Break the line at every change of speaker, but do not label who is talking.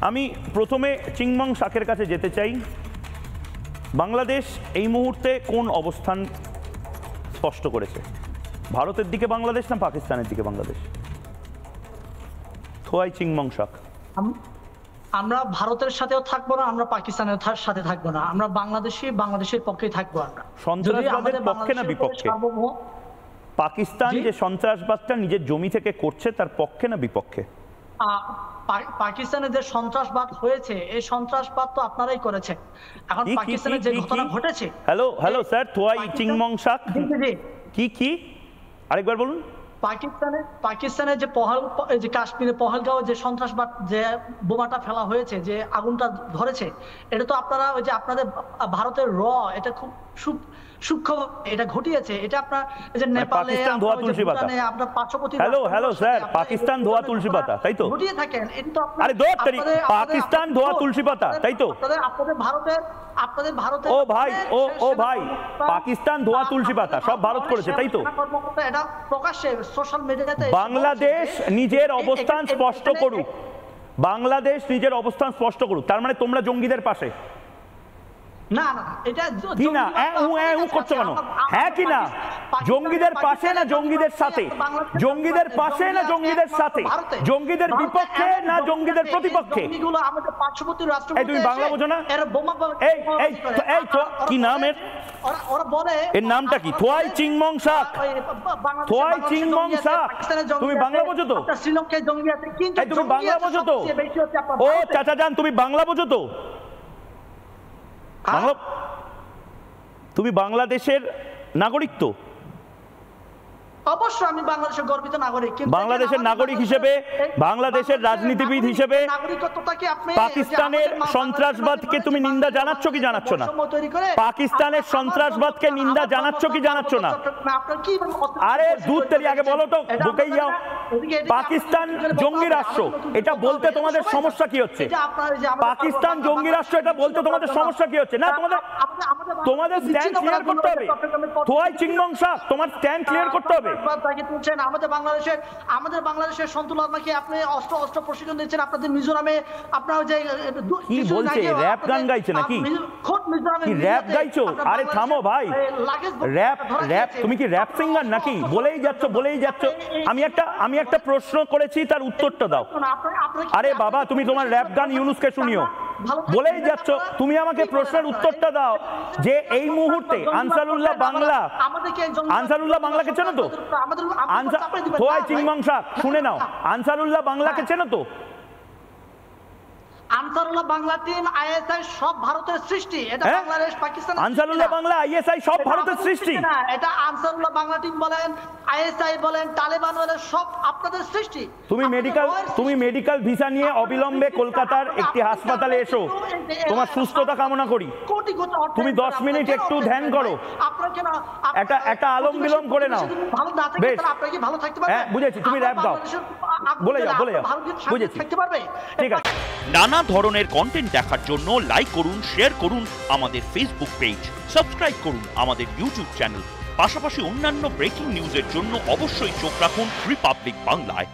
আমি প্রথমে চিংমং শাকের কাছে যেতে চাই। বাংলাদেশ এই মুহূর্তে কোন অবস্থান স্পষ্ট করেছে? ভারতের দিকে বাংলাদেশ না পাকিস্তানের দিকে বাংলাদেশ? থোয়াই চিংমং শাক।
আমরা ভারতের সাথেও থাকবো না, আমরা পাকিস্তানের সাথে থাকবো না, আমরা বাংলাদেশের পক্ষেই থাকবো। আমরা
সন্ত্রাসবাদের পক্ষে না বিপক্ষে? পাকিস্তান যে সন্ত্রাসবাদটা নিজের জমি থেকে করছে তার পক্ষে না বিপক্ষে?
পাকিস্তানে যে সন্ত্রাসবাদ হয়েছে এই সন্ত্রাসবাদ তো আপনারাই করেছেন। এখন পাকিস্তানে যে ঘটনা ঘটেছে।
হ্যালো স্যার, থোয়াই চিংমং শাক কি আরেকবার বলুন।
পাকিস্তানের যে কাশ্মীরে পহেলগাঁও যে সন্ত্রাসবাদ যে বোমাটা ফেলা হয়েছে, যে আগুনটা ধরেছে, এটা তো আপনারা ওই যে আপনাদের ভারতের এটা খুব সূক্ষ্ম এটা ঘটিয়েছে। এটা আপনার যে নেপালে আপনার পার্শ্ববর্তী
হ্যালো স্যার, পাকিস্তান ধোয়া তুলসী পাতা, তাই তো?
ঘটিয়ে থাকেন। এটা তো
আরে পাকিস্তান ধোয়া তুলসী পাতা, তাই তো?
আপনাদের ভারতের
ও ভাই পাকিস্তান ধোয়া তুলসী পাতা সব ভারত করেছে, তাই তো?
এটা প্রকাশ্যে সোশ্যাল মিডিয়াতে
বাংলাদেশ নিজের অবস্থান স্পষ্ট করুক। বাংলাদেশ নিজের অবস্থান স্পষ্ট করুক। তার মানে তোমরা জঙ্গিদের পাশে?
না না, এটা
কি না করছো কেন? হ্যাঁ কি না? জঙ্গিদের পাশে না জঙ্গিদের সাথে? জঙ্গিদের পাশে না জঙ্গিদের সাথে? জঙ্গিদের বিপক্ষে না জঙ্গিদের প্রতিপক্ষে? তুমি বাংলা বোঝো না? কি নাম এর? এর নামটা কি? থোয়াই চিংমং শাক। থোয়াই চিংমং শাক। তুমি বাংলা বোঝো তো?
শ্রীলঙ্কায় জঙ্গি আছে, কিন্তু
তুমি বাংলা বোঝো তো? ও চাচা যান, তুমি বাংলা বোঝো তো? তুমি বাংলাদেশের নাগরিক তো?
অবশ্যই আমি বাংলাদেশের গর্বিত নাগরিক।
বাংলাদেশের নাগরিক হিসেবে, বাংলাদেশের রাজনীতিবিদ হিসেবে পাকিস্তানের সন্ত্রাসবাদকে তুমি নিন্দা জানাচ্ছ কি জানাচ্ছ না? পাকিস্তানের সন্ত্রাসবাদকে নিন্দা জানাচ্ছ কি জানাচ্ছ না? আরে দূর থেকে আগে বলো তো, ঢুকেই যাও। পাকিস্তান জঙ্গি রাষ্ট্র এটা বলতে তোমাদের সমস্যা কি হচ্ছে? পাকিস্তান জঙ্গি রাষ্ট্র এটা বলতে তোমাদের সমস্যা কি হচ্ছে? না তোমাদের স্ট্যান্ড ক্লিয়ার করতে হবে। থোয়াই চিংমং শাক, তোমার স্ট্যান্ড ক্লিয়ার করতে হবে।
আমাদের বাংলাদেশের সন্তু লারমাকে আপনি অস্ত্র প্রশিক্ষণ দিচ্ছেন। আপনাদের মিজোরামে আপনার যে
কি বলছে, র্যাপ গান গাইছে নাকি? কি র্যাপ গাইছো? আরে থামো ভাই, র্যাপ তুমি কি র্যাপ সিঙ্গার নাকি? বলেই যাচ্ছ। আমি একটা প্রশ্ন করেছি, তার উত্তরটা দাও। আরে বাবা, তুমি তোমার র্যাপ গান ইউনুসকে শুনিও, বলেই যাচ্ছ। তুমি আমাকে প্রশ্নের উত্তরটা দাও যে এই মুহূর্তে আনসারুল্লাহ বাংলাকে চেনো তো? থোয়াই চিংমং শাক শুনে নাও, আনসারুল্লাহ বাংলাকে চেনো তো?
আনসারুল্লাহ বাংলা টিম, আইএসআই সব ভারতের সৃষ্টি। এটা বাংলাদেশ পাকিস্তান।
আনসারুল্লাহ বাংলা, আইএসআই সব ভারতের সৃষ্টি।
এটা আনসারুল্লাহ বাংলা টিম বলেন, আইএসআই বলেন, তালেবান বলেন, সব আপনাদের সৃষ্টি।
তুমি মেডিকেল ভিসা নিয়ে অবিলম্বে কলকাতার একটি হাসপাতালে এসো। তোমার সুস্থতা কামনা করি। তুমি 10 মিনিট একটু ধ্যান করো, একটা আলম বিলম করে নাও। বেশ, হ্যাঁ বুঝেছি, তুমি র্যাপ গাও। বলে যাও বুঝেছি, ঠিক আছে।
নানা ধরনের কন্টেন্ট দেখার জন্য লাইক করুন, শেয়ার করুন আমাদের ফেসবুক পেজ, সাবস্ক্রাইব করুন আমাদের ইউটিউব চ্যানেল। পাশাপাশি অন্যান্য ব্রেকিং নিউজের জন্য অবশ্যই চোখ রাখুন রিপাবলিক বাংলায়।